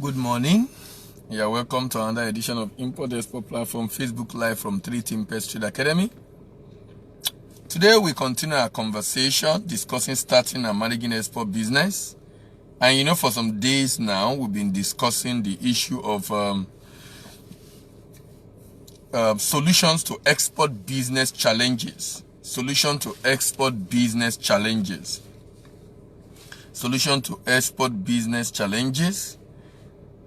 Good morning. You are welcome to another edition of Import Export Platform Facebook Live from 3Team Pest Trade Academy. Today we continue our conversation discussing starting and managing export business. And for some days now we've been discussing the issue of solutions to export business challenges. Solution to export business challenges. Solution to export business challenges.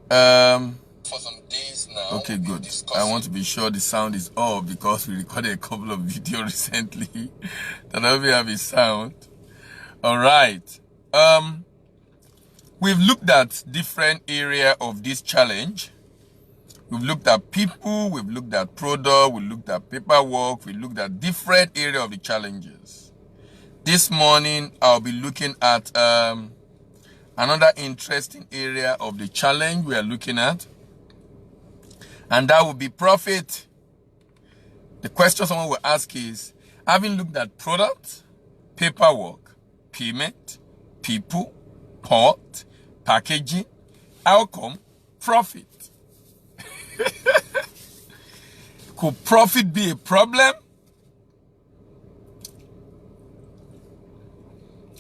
For some days now. Okay, good. I want to be sure the sound is off because we recorded a couple of videos recently that I will have a sound. All right. We've looked at different area of this challenge. We've looked at people, we've looked at product, we looked at paperwork, we looked at different area of the challenges. This morning, I'll be looking at another interesting area of the challenge we are looking at, and that will be profit. The question someone will ask is, having looked at product, paperwork, payment, people, port, packaging, outcome, profit. Could profit be a problem?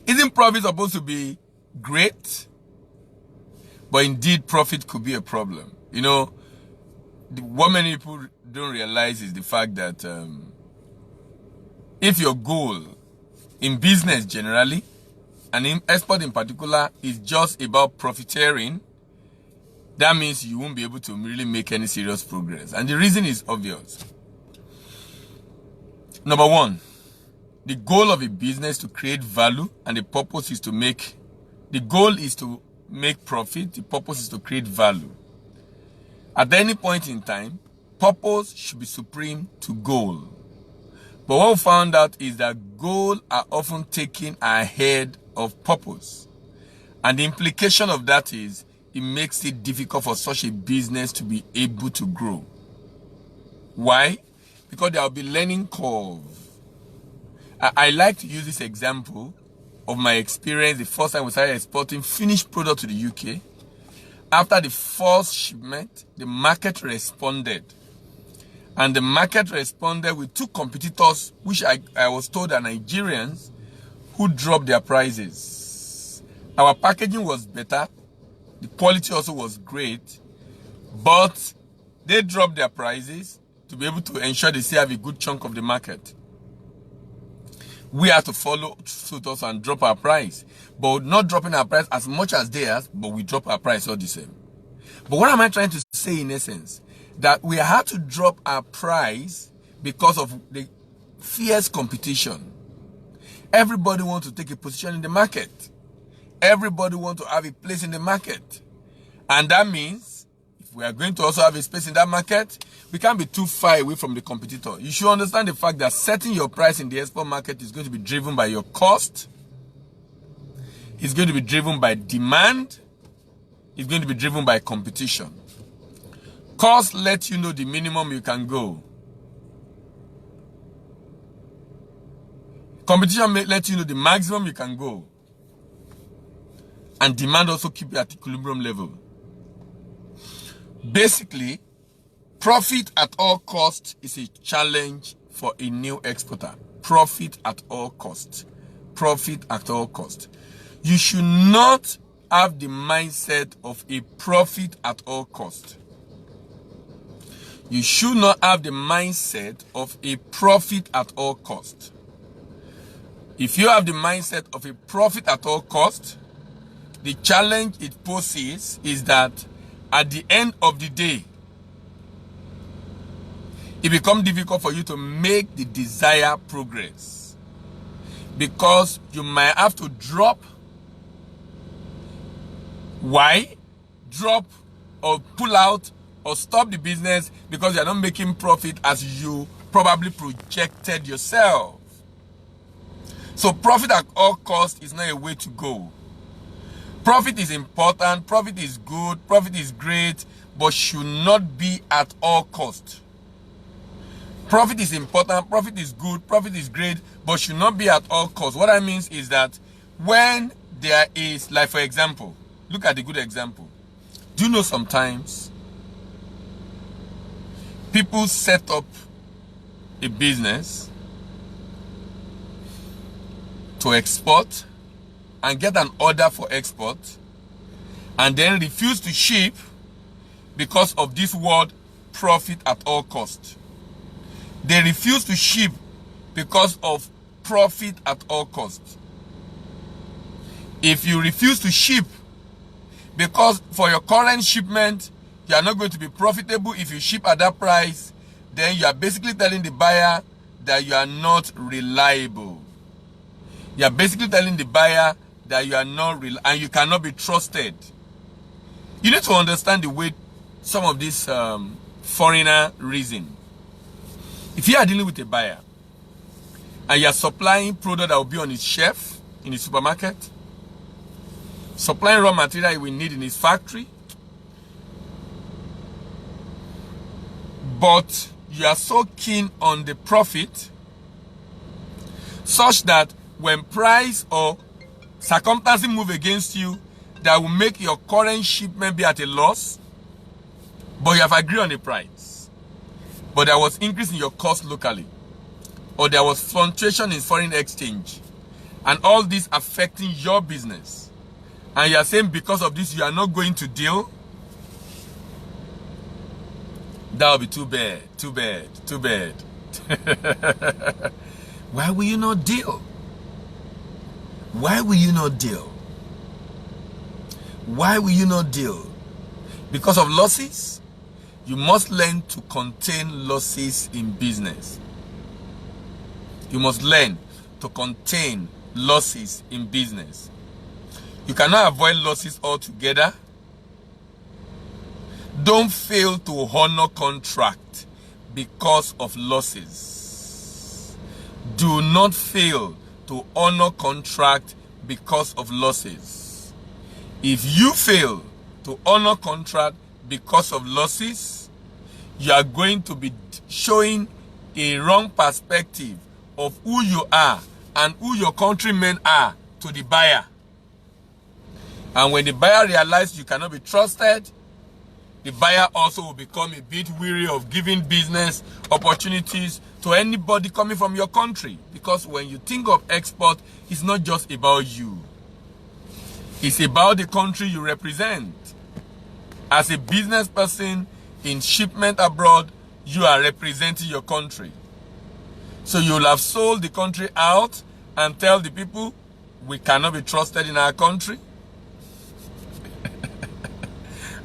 Isn't profit supposed to be great? But indeed, profit could be a problem. What many people don't realize is the fact that if your goal in business generally, and in export in particular, is just about profiteering, that means you won't be able to really make any serious progress. And the reason is obvious. Number one, the goal of a business is to create value, and the purpose is to make. The goal is to make profit. The purpose is to create value. At any point in time, purpose should be supreme to goal. But what we found out is that goals are often taken ahead of purpose. And the implication of that is it makes it difficult for such a business to be able to grow. Why? Because there will be learning curve. I like to use this example of my experience the first time we started exporting finished product to the UK. After the first shipment, the market responded. And the market responded with two competitors, which I was told are Nigerians, who dropped their prices. Our packaging was better. The quality also was great. But they dropped their prices to be able to ensure they still have a good chunk of the market. We have to follow suit also and drop our price. But not dropping our price as much as theirs, but we drop our price all the same. But what am I trying to say in essence? That we had to drop our price because of the fierce competition. Everybody wants to take a position in the market. Everybody wants to have a place in the market. And that means, if we are going to also have a space in that market, we can't be too far away from the competitor. You should understand the fact that setting your price in the export market is going to be driven by your cost. It's going to be driven by demand. It's going to be driven by competition. Cost lets you know the minimum you can go. Competition lets you know the maximum you can go. And demand also keep you at equilibrium level. Basically, profit at all costs is a challenge for a new exporter. Profit at all costs. Profit at all costs. You should not have the mindset of a profit at all costs. You should not have the mindset of a profit at all costs. If you have the mindset of a profit at all costs, the challenge it poses is that at the end of the day, it becomes difficult for you to make the desired progress. Because you might have to drop. Why? Drop or pull out or stop the business because you're not making profit as you probably projected yourself. So profit at all costs is not a way to go. Profit is important, profit is good, profit is great, but should not be at all cost. Profit is important, profit is good, profit is great, but should not be at all cost. What I mean is that when there is, like for example, look at the good example. Do you know sometimes people set up a business to export and get an order for export and then refuse to ship because of this word profit at all cost. They refuse to ship because of profit at all cost. If you refuse to ship because for your current shipment you are not going to be profitable if you ship at that price, then you are basically telling the buyer that you are not reliable. You are basically telling the buyer that you are not real and you cannot be trusted. You need to understand the way some of these foreigner reason. If you are dealing with a buyer and you are supplying product that will be on his shelf in his supermarket, supplying raw material he will need in his factory, but you are so keen on the profit such that when price or circumstances move against you that will make your current shipment be at a loss, but you have agreed on a price, but there was increase in your cost locally, or there was fluctuation in foreign exchange, and all this affecting your business, and you are saying because of this you are not going to deal, that will be too bad, too bad, too bad. Why will you not deal? Why will you not deal? Why will you not deal? Because of losses? You must learn to contain losses in business. You must learn to contain losses in business. You cannot avoid losses altogether. Don't fail to honor contract because of losses. Do not fail to honor contract because of losses. If you fail to honor contract because of losses, you are going to be showing a wrong perspective of who you are and who your countrymen are to the buyer. And when the buyer realizes you cannot be trusted, the buyer also will become a bit weary of giving business opportunities to anybody coming from your country. Because when you think of export, it's not just about you. It's about the country you represent. As a business person in shipment abroad, you are representing your country. So you'll have sold the country out and tell the people, we cannot be trusted in our country.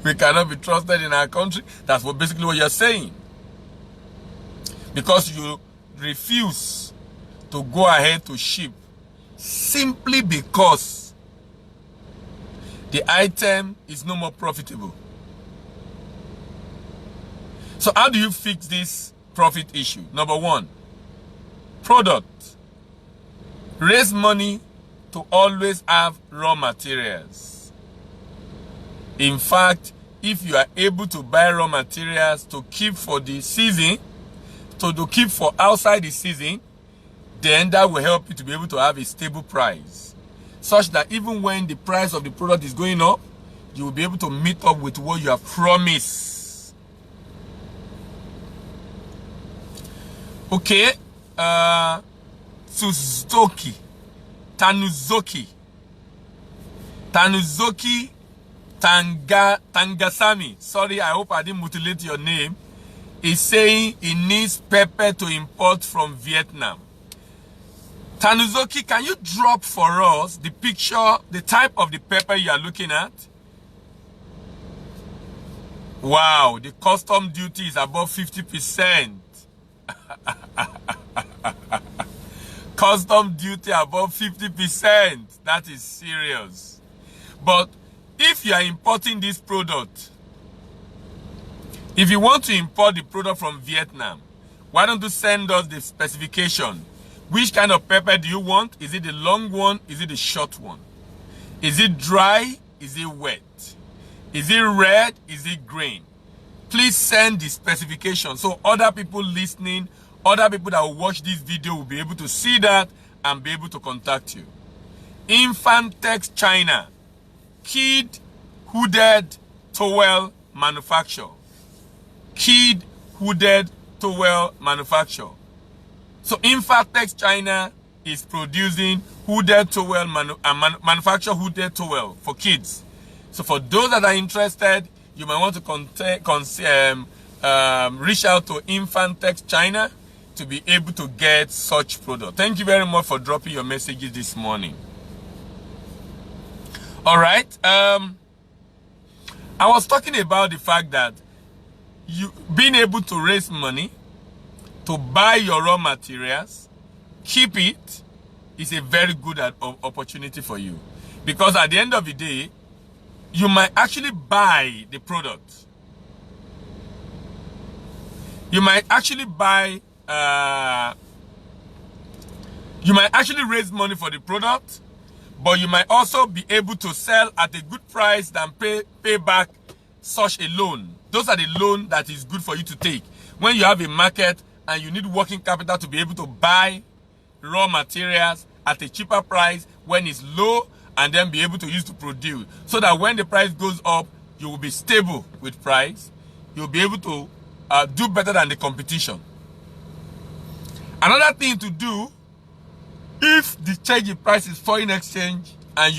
We cannot be trusted in our country. That's basically what you're saying. Because you refuse to go ahead to ship simply because the item is no more profitable. So how do you fix this profit issue? Number one, product. Raise money to always have raw materials. In fact, if you are able to buy raw materials to keep for the season, to keep for outside the season, then that will help you to be able to have a stable price. Such that even when the price of the product is going up, you will be able to meet up with what you have promised. Okay. Tanuzoki. Tangasami, sorry, I hope I didn't mutilate your name, is saying he needs pepper to import from Vietnam. Tanuzoki, can you drop for us the picture, the type of the pepper you are looking at? Wow, the custom duty is above 50%. Custom duty above 50%. That is serious. But if you are importing this product, if you want to import the product from Vietnam, why don't you send us the specification? Which kind of pepper do you want? Is it the long one? Is it the short one? Is it dry? Is it wet? Is it red? Is it green? Please send the specification so other people listening, other people that will watch this video will be able to see that and be able to contact you. Infantex China. Kid hooded towel manufacturer. Kid hooded towel manufacturer. So Infantex China is producing hooded towel, manufacture hooded towel for kids. So for those that are interested, you might want to reach out to Infantex China to be able to get such product. Thank you very much for dropping your messages this morning. All right. I was talking about the fact that you being able to raise money to buy your raw materials, keep it, is a very good opportunity for you. Because at the end of the day, you might actually buy the product. You might actually buy, you might actually raise money for the product, but you might also be able to sell at a good price than pay back such a loan. Those are the loans that is good for you to take. When you have a market and you need working capital to be able to buy raw materials at a cheaper price when it's low, and then be able to use to produce, so that when the price goes up, you will be stable with price. You'll be able to do better than the competition. Another thing to do, if the change in price is foreign exchange, and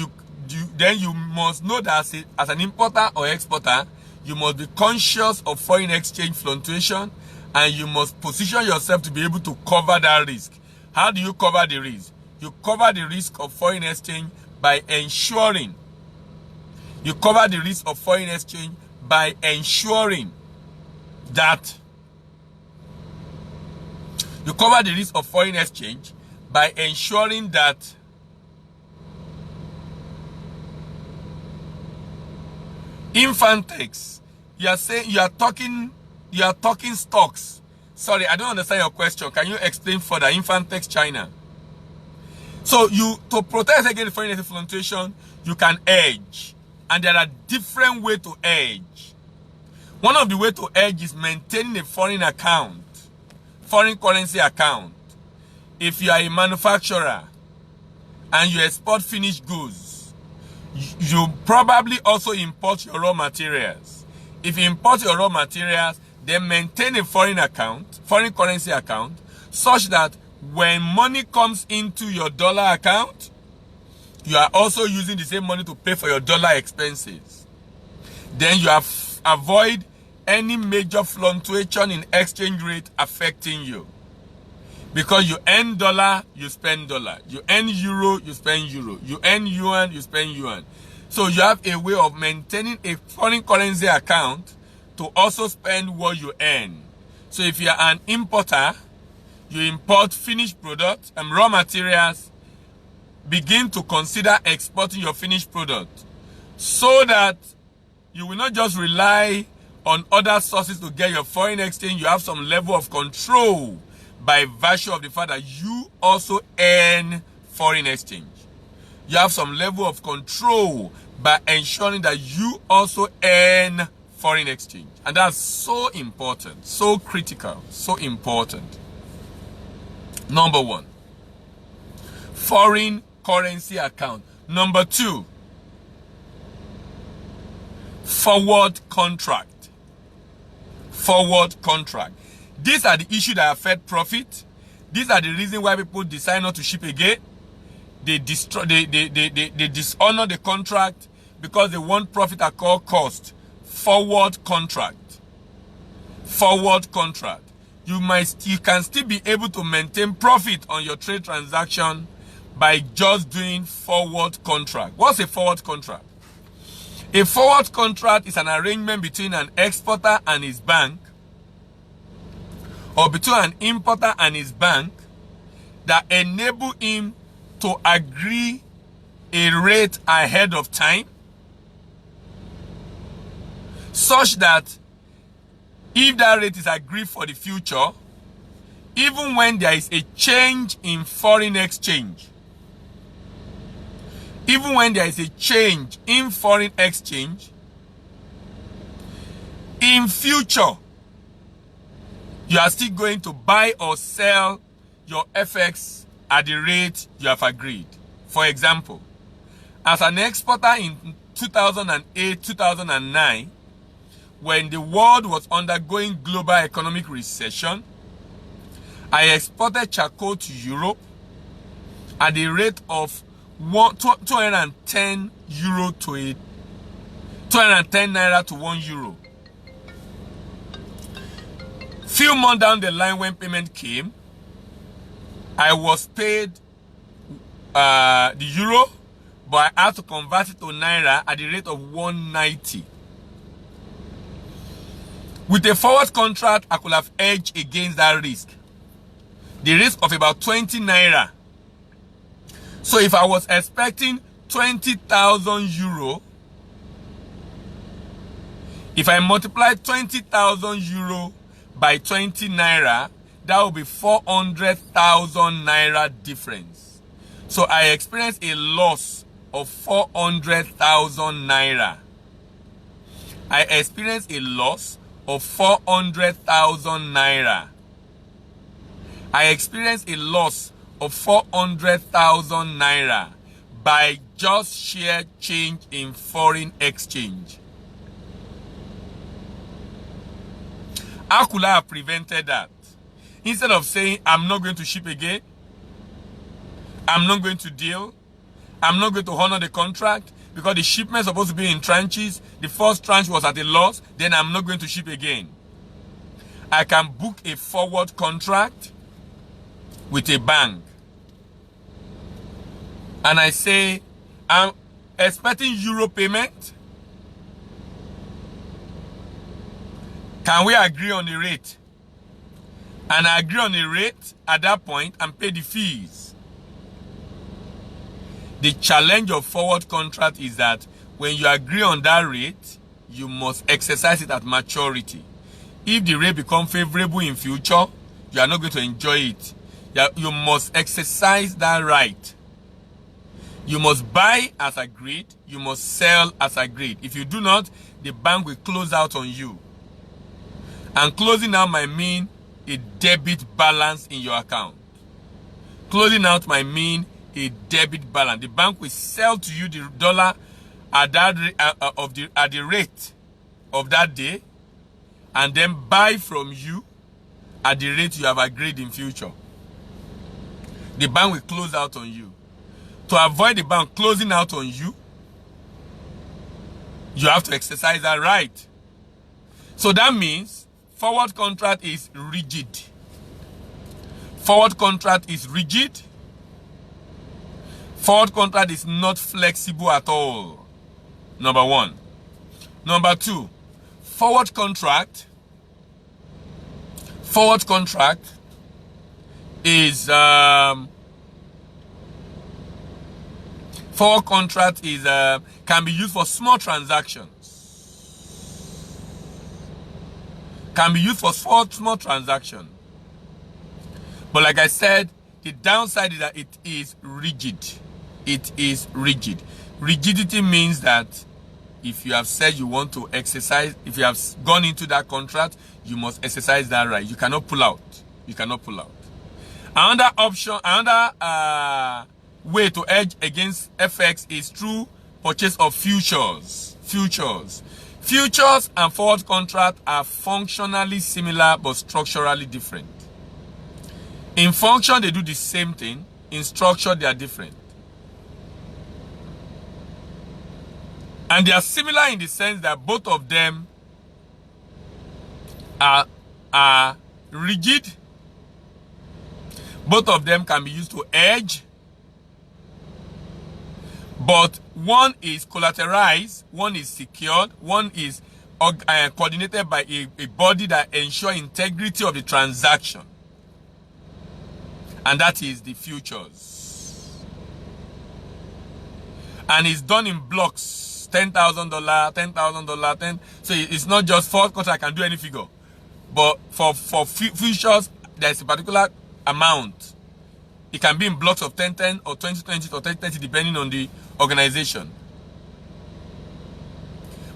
then you must know that as an importer or exporter, you must be conscious of foreign exchange fluctuation, and you must position yourself to be able to cover that risk. How do you cover the risk? You cover the risk of foreign exchange by ensuring that Infantex, you are talking stocks. Sorry, I don't understand your question. Can you explain further? Infantex China. So to protect against foreign exchange fluctuation, you can hedge. And there are different ways to hedge. One of the ways to hedge is maintaining a foreign currency account. If you are a manufacturer and you export finished goods, you probably also import your raw materials. If you import your raw materials, then maintain a foreign currency account, such that when money comes into your dollar account, you are also using the same money to pay for your dollar expenses. Then you avoid any major fluctuation in exchange rate affecting you. Because you earn dollar, you spend dollar. You earn euro, you spend euro. You earn yuan, you spend yuan. So you have a way of maintaining a foreign currency account to also spend what you earn. So if you are an importer, you import finished products and raw materials, begin to consider exporting your finished product, so that you will not just rely on other sources to get your foreign exchange. You have some level of control by virtue of the fact that you also earn foreign exchange. You have some level of control by ensuring that you also earn foreign exchange. And that's so important, so critical, so important. Number one, foreign currency account. Number two, forward contract. Forward contract. These are the issues that affect profit. These are the reasons why people decide not to ship again. They dishonor the contract because they want profit at all cost. Forward contract. Forward contract. You can still be able to maintain profit on your trade transaction by just doing forward contract. What's a forward contract? A forward contract is an arrangement between an exporter and his bank, or between an importer and his bank, that enable him to agree a rate ahead of time, such that if that rate is agreed for the future, even when there is a change in foreign exchange, in future, you are still going to buy or sell your FX at the rate you have agreed. For example, as an exporter in 2008, 2009, when the world was undergoing global economic recession, I exported charcoal to Europe at the rate of 210 euro to 210 naira to 1 euro. Few months down the line, when payment came, I was paid the euro, but I had to convert it to naira at the rate of 190. With a forward contract, I could have hedged against that risk. The risk of about 20 naira. So if I was expecting 20,000 euro, if I multiply 20,000 euro by 20 naira, that will be 400,000 naira difference. So I experienced a loss of 400,000 naira. I experienced a loss of 400,000 naira. I experienced a loss of 400,000 naira by just sheer change in foreign exchange. How could I have prevented that? Instead of saying, I'm not going to ship again, I'm not going to deal, I'm not going to honor the contract, because the shipment is supposed to be in tranches, the first tranche was at a loss, then I'm not going to ship again. I can book a forward contract with a bank. And I say, I'm expecting euro payment. Can we agree on a rate? And I agree on a rate at that point and pay the fees. The challenge of forward contract is that when you agree on that rate, you must exercise it at maturity. If the rate becomes favorable in future, you are not going to enjoy it. You must exercise that right. You must buy as agreed. You must sell as agreed. If you do not, the bank will close out on you. And closing out might mean a debit balance in your account. Closing out might mean a debit balance. The bank will sell to you the dollar at the rate of that day, and then buy from you at the rate you have agreed in future. The bank will close out on you. To avoid the bank closing out on you, you have to exercise that right. So that means forward contract is rigid. Forward contract is rigid. Forward contract is not flexible at all. Number one. Number two, forward contract is can be used for small transactions. Can be used for small transactions. But like I said, the downside is that it is rigid. It is rigid. Rigidity means that if you have said you want to exercise, if you have gone into that contract, you must exercise that right. You cannot pull out. You cannot pull out. Another option, another way to hedge against FX is through purchase of futures. Futures and forward contract are functionally similar but structurally different. In function, they do the same thing. In structure, they are different. And they are similar in the sense that both of them are rigid. Both of them can be used to hedge. But one is collateralized, one is secured, one is coordinated by a body that ensures integrity of the transaction. And that is the futures. And it's done in blocks. $10,000, $10,000, 10. So it's not just forward contract, I can do any figure. But for futures, there's a particular amount. It can be in blocks of 10, 10 or 20, 20 or 30, 30 depending on the organization.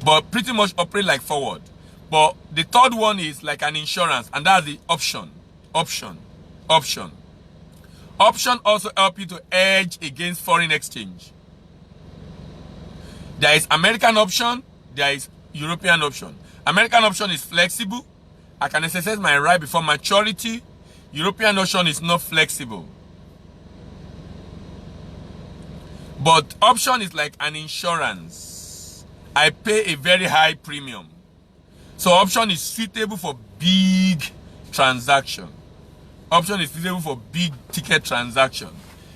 But pretty much operate like forward. But the third one is like an insurance, and that's the option. Option also help you to hedge against foreign exchange. There is American option, there is European option. American option is flexible. I can exercise my right before maturity. European option is not flexible. But option is like an insurance. I pay a very high premium. So option is suitable for big transaction. Option is suitable for big ticket transaction.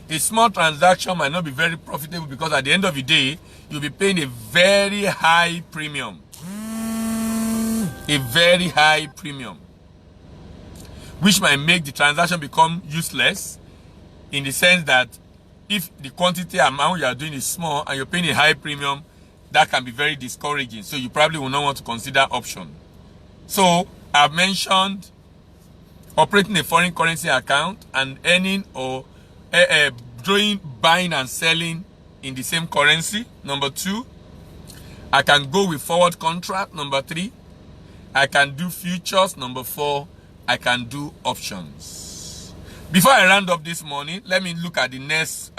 A small transaction might not be very profitable because at the end of the day, you'll be paying a very high premium. A very high premium. Which might make the transaction become useless in the sense that if the quantity amount you are doing is small and you're paying a high premium, that can be very discouraging. So you probably will not want to consider option. So I've mentioned operating a foreign currency account and earning or buying and selling in the same currency. Number 2, I can go with forward contract. Number 3, I can do futures. Number 4, I can do options. Before I round up this morning, let me look at the next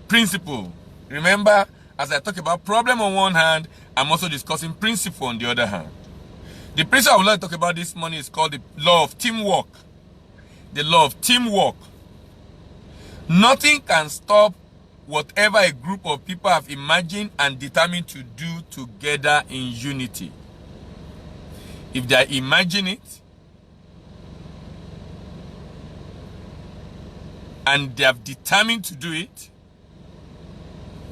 principle. Remember, as I talk about problem on one hand, I'm also discussing principle on the other hand. The principle I would like to talk about this morning is called the law of teamwork. The law of teamwork. Nothing can stop whatever a group of people have imagined and determined to do together in unity. If they imagine it and they have determined to do it,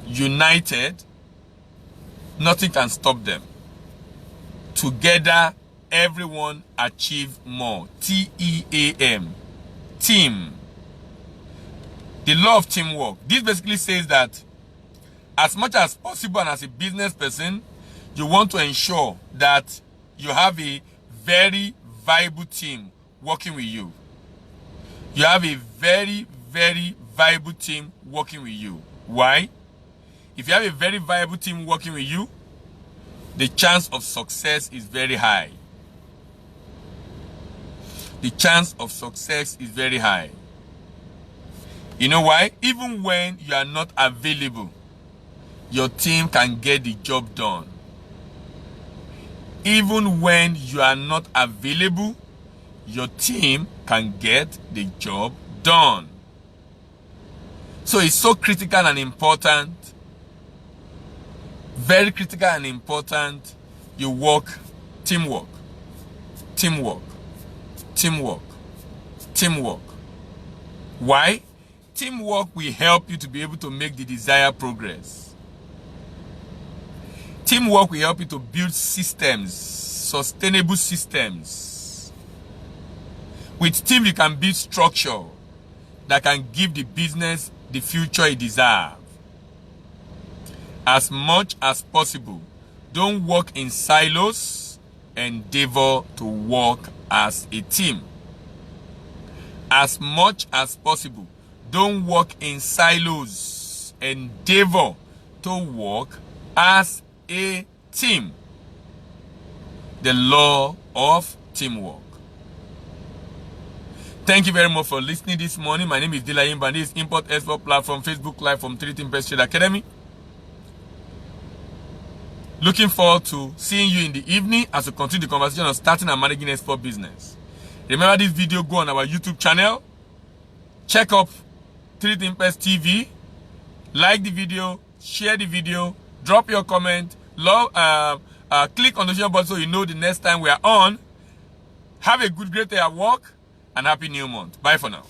united, nothing can stop them. Together, everyone achieve more. T-E-A-M. Team. The law of teamwork. This basically says that as much as possible and as a business person, you want to ensure that you have a very viable team working with you. You have a very, very viable team working with you. Why? If you have a very viable team working with you, the chance of success is very high. The chance of success is very high. You know why? Even when you are not available, your team can get the job done. Even when you are not available, your team can get the job done. So it's so critical and important, very critical and important, you work teamwork, teamwork, teamwork, teamwork. Why? Teamwork will help you to be able to make the desired progress. Teamwork will help you to build systems, sustainable systems. With team, you can build structure that can give the business the future it deserves. As much as possible, don't work in silos, endeavor to work as a team. As much as possible, don't work in silos, endeavor to work as a team. The law of teamwork. Thank you very much for listening this morning. My name is Dilayim and this is Import Export Platform Facebook Live from 3 Timbers Trade Academy. Looking forward to seeing you in the evening as we continue the conversation on starting and managing export business. Remember this video, go on our YouTube channel. Check up 3 Timbers TV. Like the video, share the video, drop your comment, click on the share button so you know the next time we are on. Have a great day at work and happy new month. Bye for now.